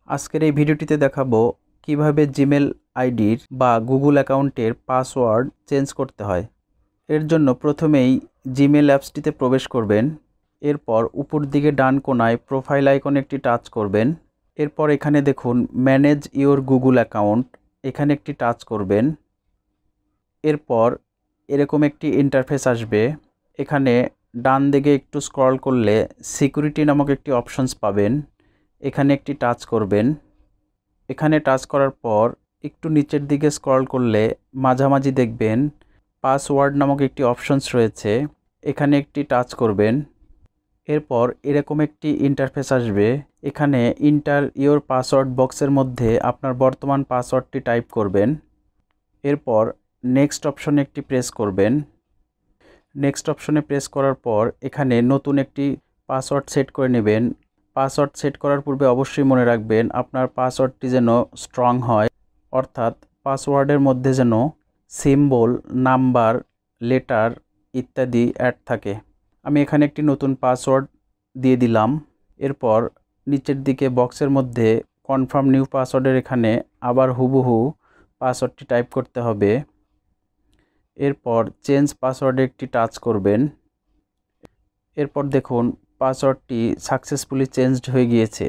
আজকের এই ভিডিওটিতে দেখাবো কিভাবে জিমেল আইডির বা গুগল অ্যাকাউন্টের পাসওয়ার্ড চেঞ্জ করতে হয়। এর জন্য প্রথমেই জিমেল অ্যাপসটিতে প্রবেশ করবেন। এরপর উপর দিকে ডান কোণায় প্রোফাইল আইকনে একটি টাচ করবেন। এরপর এখানে দেখুন ম্যানেজ ইওর গুগল অ্যাকাউন্ট, এখানে একটি টাচ করবেন। এরপর এরকম একটি ইন্টারফেস আসবে। এখানে ডান দিকে একটু স্ক্রল করলে সিকিউরিটি নামক একটি অপশনস পাবেন, এখানে একটি টাচ করবেন। এখানে টাচ করার পর একটু নিচের দিকে স্ক্রল করলে মাঝামাঝি দেখবেন পাসওয়ার্ড নামক একটি অপশনস রয়েছে, এখানে একটি টাচ করবেন। এরপর এরকম একটি ইন্টারফেস আসবে। এখানে ইন্টার ইওর পাসওয়ার্ড বক্সের মধ্যে আপনার বর্তমান পাসওয়ার্ডটি টাইপ করবেন। এরপর নেক্সট অপশনে একটি প্রেস করবেন। নেক্সট অপশনে প্রেস করার পর এখানে নতুন একটি পাসওয়ার্ড সেট করে নেবেন। পাসওয়ার্ড সেট করার পূর্বে অবশ্যই মনে রাখবেন আপনার পাসওয়ার্ডটি যেন স্ট্রং হয়, অর্থাৎ পাসওয়ার্ডের মধ্যে যেন সিম্বল, নাম্বার, লেটার ইত্যাদি অ্যাড থাকে। আমি এখানে একটি নতুন পাসওয়ার্ড দিয়ে দিলাম। এরপর নিচের দিকে বক্সের মধ্যে কনফার্ম নিউ পাসওয়ার্ডের এখানে আবার হুবহু পাসওয়ার্ডটি টাইপ করতে হবে। এরপর চেঞ্জ পাসওয়ার্ডে একটি টাচ করবেন। এরপর দেখুন পাসওয়ার্ডটি সাকসেসফুলি চেঞ্জড হয়ে গিয়েছে।